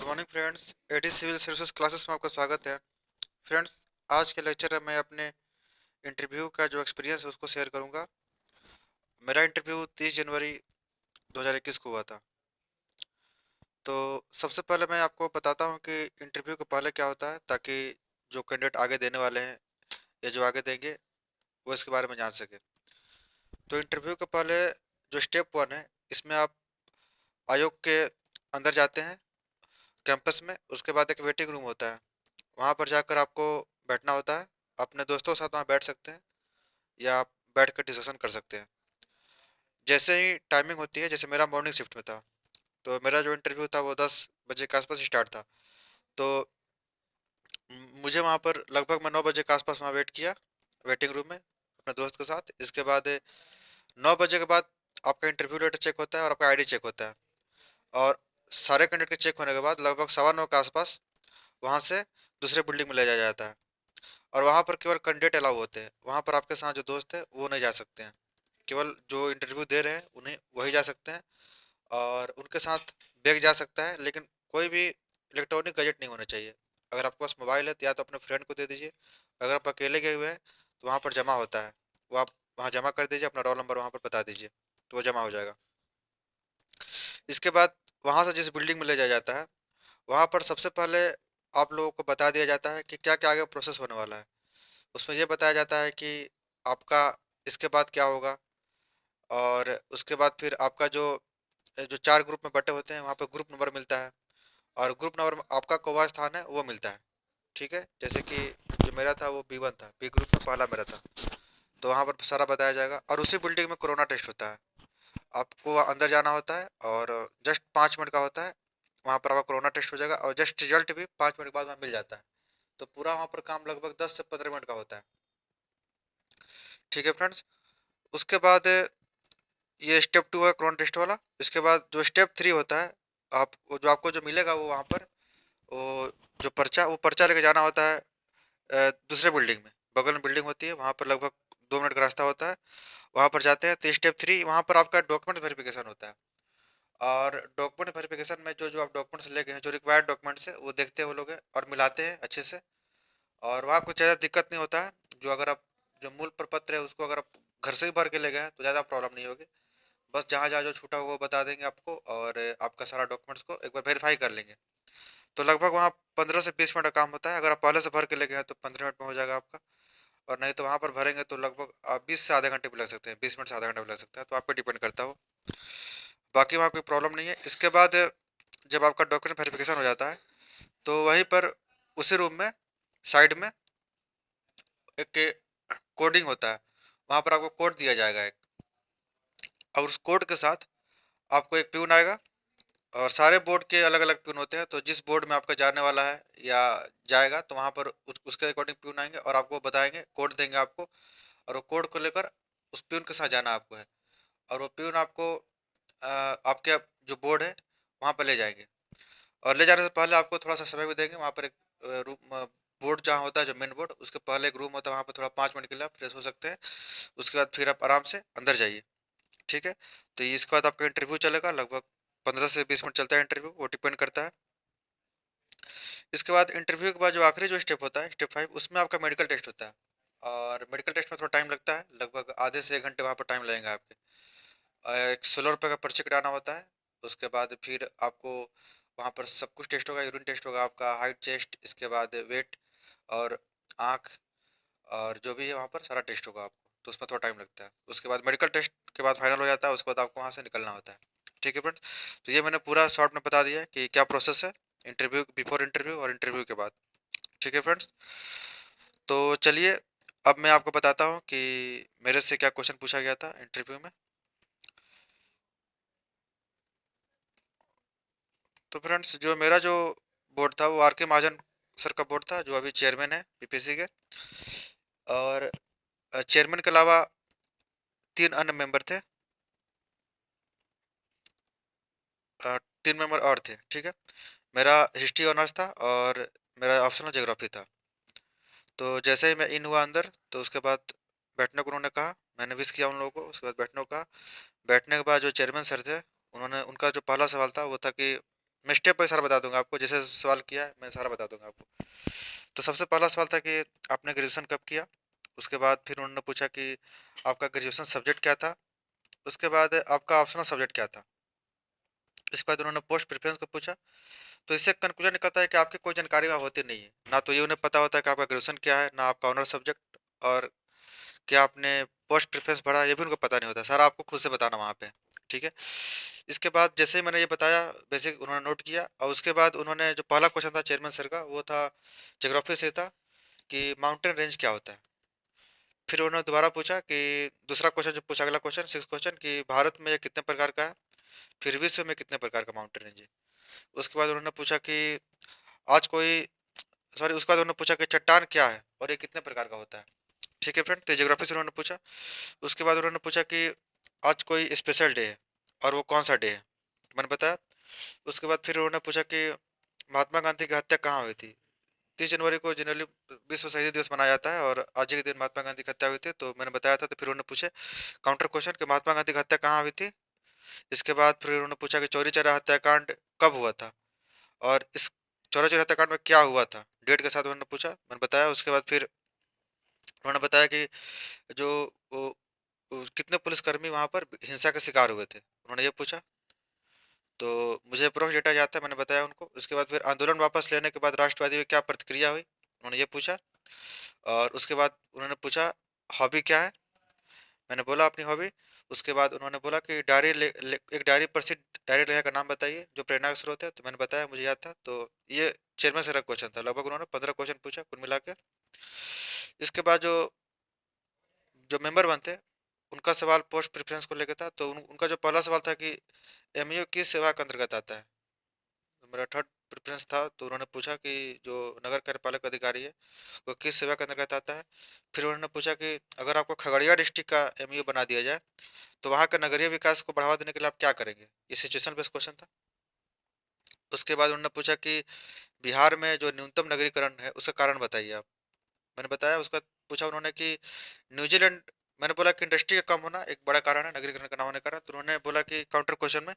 Morning friends. AD civil services classes में आपका स्वागत है। फ्रेंड्स, आज के लेक्चर में मैं अपने इंटरव्यू का जो एक्सपीरियंस है उसको शेयर करूंगा। मेरा इंटरव्यू 30 जनवरी 2021 को हुआ था। तो सबसे पहले मैं आपको बताता हूं कि इंटरव्यू के पहले क्या होता है, ताकि जो कैंडिडेट आगे देने वाले हैं या जो आगे देंगे वो इसके बारे में जान सके। तो इंटरव्यू के पहले जो स्टेप 1 है, इसमें आप आयोग के अंदर जाते हैं कैंपस में। उसके बाद एक वेटिंग रूम होता है, वहाँ पर जाकर आपको बैठना होता है। अपने दोस्तों के साथ वहाँ बैठ सकते हैं या आप बैठ कर डिस्कशन कर सकते हैं। जैसे ही टाइमिंग होती है, जैसे मेरा मॉर्निंग शिफ्ट में था, तो मेरा जो इंटरव्यू था वो 10 बजे के आसपास स्टार्ट था। तो मुझे वहाँ पर लगभग मैं 9 बजे के आसपास वहाँ वेट किया, वेटिंग रूम में अपने दोस्त के साथ। इसके बाद 9 बजे के बाद आपका इंटरव्यू लेटर चेक होता है और आपका आईडी चेक होता है। और सारे कैंडिडेट के चेक होने के बाद लगभग 9:15 के आसपास वहाँ से दूसरे बिल्डिंग में ले जाया जाता है। और वहाँ पर केवल कैंडिडेट अलाउ होते हैं, वहाँ पर आपके साथ जो दोस्त है वो नहीं जा सकते हैं। केवल जो इंटरव्यू दे रहे हैं उन्हें वही जा सकते हैं। और उनके साथ बैग जा सकता है, लेकिन कोई भी इलेक्ट्रॉनिक गैजेट नहीं होना चाहिए। अगर आपके पास मोबाइल है तो या तो अपने फ्रेंड को दे दीजिए। अगर आप अकेले गए हुए हैं तो वहाँ पर जमा होता है, वो आप वहाँ जमा कर दीजिए, अपना रोल नंबर वहाँ पर बता दीजिए तो वो जमा हो जाएगा। इसके बाद वहाँ से जिस बिल्डिंग में ले जाया जाता है, वहाँ पर सबसे पहले आप लोगों को बता दिया जाता है कि क्या क्या आगे प्रोसेस होने वाला है। उसमें ये बताया जाता है कि आपका इसके बाद क्या होगा। और उसके बाद फिर आपका जो जो 4 ग्रुप में बटे होते हैं, वहाँ पे ग्रुप नंबर मिलता है। और ग्रुप नंबर में आपका कौवा स्थान है वो मिलता है। ठीक है, जैसे कि जो मेरा था वो B1 था, बी ग्रुप में पहला मेरा था। तो वहाँ पर सारा बताया जाएगा। और उसी बिल्डिंग में कोरोना टेस्ट होता है, आपको अंदर जाना होता है और जस्ट 5 मिनट का होता है। वहाँ पर आपका कोरोना टेस्ट हो जाएगा और जस्ट रिजल्ट भी 5 मिनट के बाद वहाँ मिल जाता है। तो पूरा वहाँ पर काम लगभग 10 से 15 मिनट का होता है। ठीक है फ्रेंड्स, उसके बाद ये स्टेप 2 है कोरोना टेस्ट वाला। इसके बाद जो स्टेप 3 होता है, आप जो आपको जो मिलेगा वो वहाँ पर वो जो पर्चा, वो पर्चा लेके जाना होता है दूसरे बिल्डिंग में। बगल में बिल्डिंग होती है, वहाँ पर लगभग 2 मिनट का रास्ता होता है। वहाँ पर जाते हैं तो स्टेप 3 वहाँ पर आपका डॉक्यूमेंट वेरिफिकेशन होता है। और डॉक्यूमेंट वेरिफिकेशन में जो जो आप डॉक्यूमेंट्स ले गए हैं, जो रिक्वायर्ड डॉक्यूमेंट्स है वो देखते हैं वो लोग और मिलाते हैं अच्छे से। और वहाँ कुछ ज़्यादा दिक्कत नहीं होता है। जो अगर आप जो मूल प्रपत्र है उसको अगर आप घर से ही भर के ले गए हैं तो ज़्यादा प्रॉब्लम नहीं होगी। बस जहाँ जहाँ जो छूटा होगा वो बता देंगे आपको और आपका सारा डॉक्यूमेंट्स को एक बार वेरीफाई कर लेंगे। तो लगभग वहाँ 15 से 20 मिनट का काम होता है। अगर आप पहले से भर के ले गए हैं तो 15 मिनट में हो जाएगा आपका। और नहीं तो वहाँ पर भरेंगे तो लगभग 20 से आधे घंटे भी लग सकते हैं, 20 मिनट से आधा घंटा भी लग सकता है, तो आप पे डिपेंड करता हो। बाकी वहाँ कोई प्रॉब्लम नहीं है। इसके बाद जब आपका डॉक्यूमेंट वेरिफिकेशन हो जाता है तो वहीं पर उसी रूम में साइड में एक कोडिंग होता है। वहाँ पर आपको कोड दिया जाएगा एक, और उस कोड के साथ आपको एक प्यून आएगा। और सारे बोर्ड के अलग अलग प्यून होते हैं, तो जिस बोर्ड में आपका जाने वाला है या जाएगा तो वहाँ पर उसके अकॉर्डिंग प्यून आएंगे और आपको बताएंगे, कोड देंगे आपको। और वो कोड को लेकर उस प्यून के साथ जाना आपको है। और वो प्यून आपको आपके जो बोर्ड है वहाँ पर ले जाएंगे। और ले जाने से पहले आपको थोड़ा सा समय भी देंगे। वहाँ पर एक रूम बोर्ड जहाँ होता है, जो मेन बोर्ड, उसके पहले एक रूम होता है, वहाँ पर थोड़ा 5 मिनट के लिए आप फ्रेश हो सकते हैं। उसके बाद फिर आप आराम से अंदर जाइए। ठीक है, तो इसके बाद आपका इंटरव्यू चलेगा। लगभग 15 से 20 मिनट चलता है इंटरव्यू, वो डिपेंड करता है। इसके बाद इंटरव्यू के बाद जो आखिरी जो स्टेप होता है, स्टेप 5, उसमें आपका मेडिकल टेस्ट होता है। और मेडिकल टेस्ट में थोड़ा टाइम लगता है, लगभग आधे से 1 घंटे वहाँ पर टाइम लगेगा आपके। 16 रुपये का पर्ची कटाना होता है। उसके बाद फिर आपको वहाँ पर सब कुछ टेस्ट होगा, यूरिन टेस्ट होगा आपका, हाइट, चेस्ट, इसके बाद वेट और आँख, और जो भी है वहाँ पर सारा टेस्ट होगा आपको। तो उसमें थोड़ा टाइम लगता है। उसके बाद मेडिकल टेस्ट के बाद फाइनल हो जाता है, उसके बाद आपको वहाँ से निकलना होता है। ठीक है फ्रेंड्स, तो ये मैंने पूरा शॉर्ट में बता दिया है कि क्या प्रोसेस है इंटरव्यू, बिफोर इंटरव्यू और इंटरव्यू के बाद। ठीक है फ्रेंड्स, तो चलिए अब मैं आपको बताता हूँ कि मेरे से क्या क्वेश्चन पूछा गया था इंटरव्यू में। तो फ्रेंड्स, जो मेरा जो बोर्ड था वो R K महाजन सर का बोर्ड था, जो अभी चेयरमैन है PPSC के। और चेयरमैन के अलावा 3 अन्य मेंबर थे, 3 मेंबर और थे। ठीक है, मेरा हिस्ट्री ऑनर्स था और मेरा ऑप्शनल ज्योग्राफी था। तो जैसे ही मैं इन हुआ अंदर, तो उसके बाद बैठने को उन्होंने कहा। मैंने विश किया उन लोगों को, उसके बाद बैठने को कहा। बैठने के बाद जो चेयरमैन सर थे, उन्होंने, उनका जो पहला सवाल था वो था कि मैं स्टेप बाय सारा बता दूंगा आपको, जैसे सवाल किया है मैं सारा बता दूंगा आपको। तो सबसे पहला सवाल था कि आपने ग्रेजुएशन कब किया। उसके बाद फिर उन्होंने पूछा कि आपका ग्रेजुएशन सब्जेक्ट क्या था। उसके बाद आपका ऑप्शनल सब्जेक्ट क्या था। इसके बाद उन्होंने पोस्ट प्रेफरेंस को पूछा। तो इससे कंक्लूजन निकलता है कि आपकी कोई जानकारी वहाँ होती नहीं है, ना तो ये उन्हें पता होता है कि आपका ग्रेजुएशन क्या है, ना आपका ऑनर सब्जेक्ट, और क्या आपने पोस्ट प्रेफरेंस भरा ये भी उनको पता नहीं होता। सारा आपको खुद से बताना वहाँ पे। ठीक है। इसके बाद जैसे ही मैंने ये बताया, बेसिक उन्होंने नोट किया, और उसके बाद उन्होंने जो पहला क्वेश्चन था चेयरमैन सर का, वो था ज्योग्राफी से था कि माउंटेन रेंज क्या होता है। फिर उन्होंने दोबारा पूछा कि दूसरा क्वेश्चन जो पूछा, अगला क्वेश्चन सिक्स क्वेश्चन, कि भारत में ये कितने प्रकार का है, फिर विश्व में कितने प्रकार का माउंटेन रेंज है। उसके बाद उन्होंने पूछा कि आज कोई, सॉरी, उसके बाद उन्होंने पूछा कि चट्टान क्या है और ये कितने प्रकार का होता है। ठीक है फ्रेंड, तो ज्योग्राफी से उन्होंने पूछा। उसके बाद उन्होंने पूछा कि आज कोई स्पेशल डे है और वो कौन सा डे है, मैंने बताया। उसके बाद फिर उन्होंने पूछा कि महात्मा गांधी की हत्या कहाँ हुई थी। 30 जनवरी को जनरली विश्व शहीद दिवस मनाया जाता है, और आज ही के दिन महात्मा गांधी की हत्या हुई थी, तो मैंने बताया था। तो फिर उन्होंने पूछे काउंटर क्वेश्चन कि महात्मा गांधी की हत्या कहाँ हुई थी। इसके बाद फिर उन्होंने पूछा कि चौरी चौरा हत्याकांड कब हुआ था, और इस चौरी चौरा हत्याकांड में क्या हुआ था, डेट के साथ उन्होंने पूछा, मैंने बताया। उसके बाद फिर उन्होंने बताया कि जो कितने पुलिसकर्मी वहां पर हिंसा के शिकार हुए थे, उन्होंने ये पूछा। तो मुझे अप्रोक्स डेटा याद था, मैंने बताया उनको। उसके बाद फिर आंदोलन वापस लेने के बाद राष्ट्रवादी में क्या प्रतिक्रिया हुई, उन्होंने ये पूछा। और उसके बाद उन्होंने पूछा हॉबी क्या है, मैंने बोला अपनी हॉबी। उसके बाद उन्होंने बोला कि एक डायरी, प्रसिद्ध डायरी लेखक का नाम बताइए जो प्रेरणा का स्रोत है, तो मैंने बताया, मुझे याद था। तो ये चेयरमैन सर का क्वेश्चन था, लगभग उन्होंने 15 क्वेश्चन पूछा कुल मिला के। इसके बाद जो जो मेंबर बनते, उनका सवाल पोस्ट प्रेफरेंस को लेकर था। तो उनका जो पहला सवाल था कि एमयू किस सेवा के अंतर्गत आता है। तो मेरा थर्ड प्रेफरेंस था, तो उन्होंने पूछा कि जो नगर कार्यपालक अधिकारी है वो किस सेवा के अंतर्गत आता है। फिर उन्होंने पूछा कि अगर आपको खगड़िया डिस्ट्रिक्ट का एमयू बना दिया जाए तो वहाँ के नगरीय विकास को बढ़ावा देने के लिए आप क्या करेंगे। ये सिचुएशन बेस्ड क्वेश्चन था। उसके बाद उन्होंने पूछा कि बिहार में जो न्यूनतम नगरीकरण है उसका कारण बताइए आप। मैंने बताया। उसका पूछा उन्होंने कि न्यूजीलैंड, मैंने बोला कि इंडस्ट्री का कम होना एक बड़ा कारण है नगरीकरण का ना होने का कारण। तो उन्होंने बोला कि काउंटर क्वेश्चन में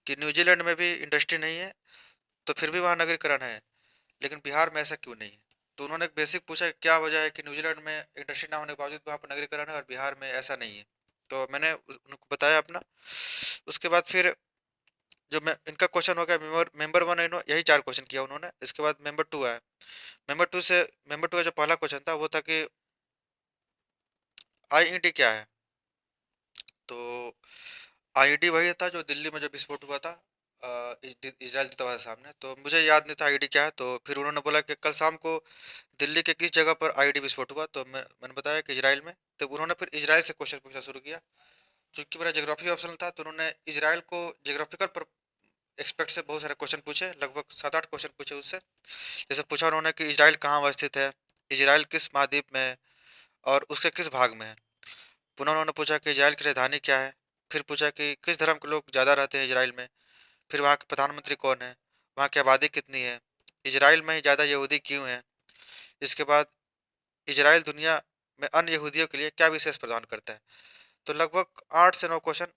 कि न्यूजीलैंड में भी इंडस्ट्री नहीं है तो फिर भी वहाँ नगरीकरण है, लेकिन बिहार में ऐसा क्यों नहीं है। तो उन्होंने एक बेसिक पूछा कि क्या वजह है कि न्यूजीलैंड में इंडस्ट्री ना होने के बावजूद वहाँ पर नगरीकरण है और बिहार में ऐसा नहीं है। तो मैंने उनको बताया अपना। उसके बाद फिर जो मैं इनका क्वेश्चन हो गया मेंबर वन, यही 4 क्वेश्चन किया उन्होंने। इसके बाद मेंबर टू आया। मेंबर टू का जो पहला क्वेश्चन था वो था कि आईईडी क्या है। तो आईईडी वही था जो दिल्ली में जब विस्फोट हुआ था इजराइल दूतावास के सामने। तो मुझे याद नहीं था आईईडी क्या है। तो फिर उन्होंने बोला कि कल शाम को दिल्ली के किस जगह पर आईईडी विस्फोट हुआ। तो मैंने बताया कि इजराइल में। तो उन्होंने फिर इजराइल से क्वेश्चन पूछना शुरू किया। क्योंकि मेरा ज्योग्राफी ऑप्शनल था तो उन्होंने इजराइल को ज्योग्राफिकल एक्सपेक्ट से बहुत सारे क्वेश्चन पूछे, लगभग 7-8 क्वेश्चन पूछे उससे। जैसे पूछा उन्होंने कि इजराइल कहाँ अवस्थित है, इजराइल किस महाद्वीप में है, और उसके किस भाग में है। पुनः उन्होंने पूछा कि इजराइल की राजधानी क्या है। फिर पूछा कि किस धर्म के लोग ज़्यादा रहते हैं इजराइल में। फिर वहाँ के प्रधानमंत्री कौन है, वहाँ की आबादी कितनी है, इजराइल में ही ज़्यादा यहूदी क्यों है। इसके बाद इजराइल दुनिया में अन्य यहूदियों के लिए क्या विशेष प्रदान करता है। तो लगभग 8 से 9 क्वेश्चन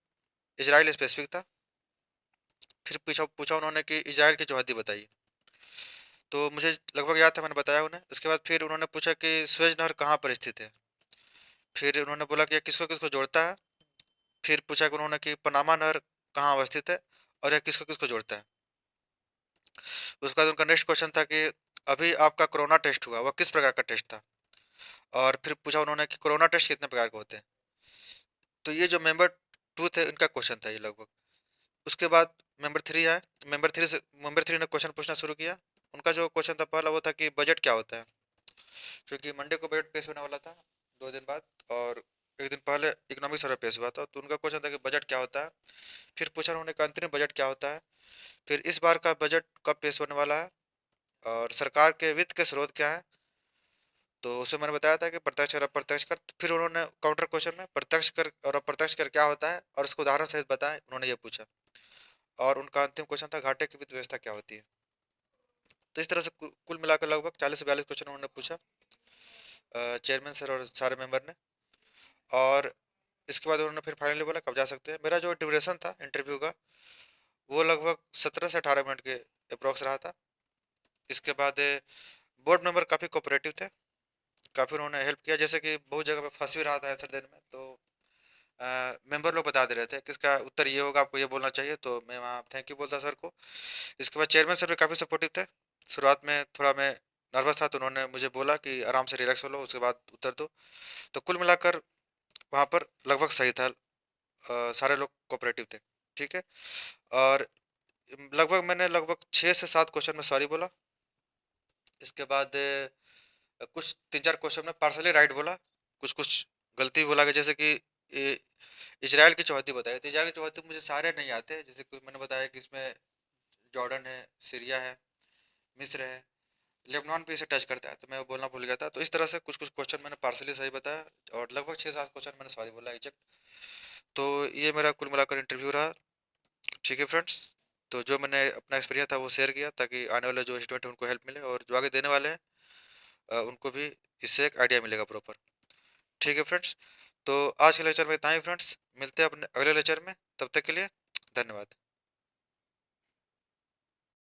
इजराइल स्पेसिफिक था। फिर पूछा पूछा उन्होंने कि इजराइल की चौहद्दी बताइए। तो मुझे लगभग याद था, मैंने बताया उन्हें। उसके बाद फिर उन्होंने पूछा कि स्वेज नहर कहाँ पर स्थित है। फिर उन्होंने बोला कि यह किसको किसको जोड़ता है। फिर पूछा कि उन्होंने कि पनामा नहर कहाँ अवस्थित है और यह किसको किसको जोड़ता है। उसके बाद उनका नेक्स्ट क्वेश्चन था कि अभी आपका कोरोना टेस्ट हुआ वह किस प्रकार का टेस्ट था। और फिर पूछा उन्होंने कि कोरोना टेस्ट कितने प्रकार के होते हैं। तो ये जो मेंबर टू थे इनका क्वेश्चन था ये लगभग। उसके बाद मेंबर थ्री है। मेंबर थ्री ने क्वेश्चन पूछना शुरू किया। उनका जो क्वेश्चन था पहला वो था कि बजट क्या होता है। क्योंकि मंडे को बजट पेश होने वाला था 2 दिन बाद, और एक दिन पहले इकोनॉमिक सर्वे पेश हुआ था। तो उनका क्वेश्चन था कि बजट क्या होता है। फिर पूछा उन्होंने कि अंतरिम बजट क्या होता है। फिर इस बार का बजट कब पेश होने वाला है, और सरकार के वित्त के स्रोत क्या है। तो उसमें मैंने बताया था कि प्रत्यक्ष कर अप्रत्यक्ष कर। फिर उन्होंने काउंटर क्वेश्चन में प्रत्यक्ष कर और अप्रत्यक्ष कर क्या होता है और इसको उदाहरण सहित बताएं, उन्होंने ये पूछा। और उनका अंतिम क्वेश्चन था घाटे की वित्त व्यवस्था क्या होती है। तो इस तरह से कुल मिलाकर लगभग 40 से 42 क्वेश्चन उन्होंने पूछा चेयरमैन सर और सारे मेंबर ने। और इसके बाद उन्होंने फिर फाइनली बोला कब जा सकते हैं। मेरा जो ड्यूरेशन था इंटरव्यू का वो लगभग 17 से 18 मिनट के अप्रोक्स रहा था। इसके बाद बोर्ड मेंबर काफ़ी कोऑपरेटिव थे, काफ़ी उन्होंने हेल्प किया। जैसे कि बहुत जगह पे फंस भी रहा था आंसर देने में, तो मेंबर लोग बता दे रहे थे कि इसका उत्तर ये होगा, आपको ये बोलना चाहिए, तो मैं वहाँ थैंक यू बोलता सर को। इसके बाद चेयरमैन सर भी काफ़ी सपोर्टिव थे। शुरुआत में थोड़ा मैं नर्वस था, तो उन्होंने मुझे बोला कि आराम से रिलैक्स हो लो, उसके बाद उत्तर दो। तो कुल मिलाकर वहाँ पर लगभग सही था। सारे लोग कोऑपरेटिव थे। ठीक है। और लगभग मैंने लगभग 6 से 7 क्वेश्चन में सॉरी बोला। इसके बाद कुछ 3-4 क्वेश्चन में पार्सली राइट बोला, कुछ कुछ गलती बोला, कि जैसे कि ए, इजराइल की चौहद्दी बताई। तो इजराइल की चौहद्दी मुझे सारे नहीं आते, जैसे कि मैंने बताया कि इसमें जॉर्डन है, सीरिया है, मिस्र है, लेबनान भी इसे टच करता है, तो मैं वो बोलना भूल गया था। तो इस तरह से कुछ कुछ क्वेश्चन मैंने पार्सली सही बताया, और लगभग 6-7 क्वेश्चन मैंने सॉरी बोला, एग्जैक्ट। तो ये मेरा कुल मिलाकर इंटरव्यू रहा। ठीक है फ्रेंड्स। तो जो मैंने अपना एक्सपीरियंस था वो शेयर किया, ताकि आने वाले जो स्टूडेंट है उनको हेल्प मिले, और जो आगे देने वाले हैं उनको भी इससे एक आइडिया मिलेगा प्रॉपर। ठीक है फ्रेंड्स। तो आज के लेक्चर में इतना ही फ्रेंड्स, मिलते हैं अपने अगले लेक्चर में। तब तक के लिए धन्यवाद।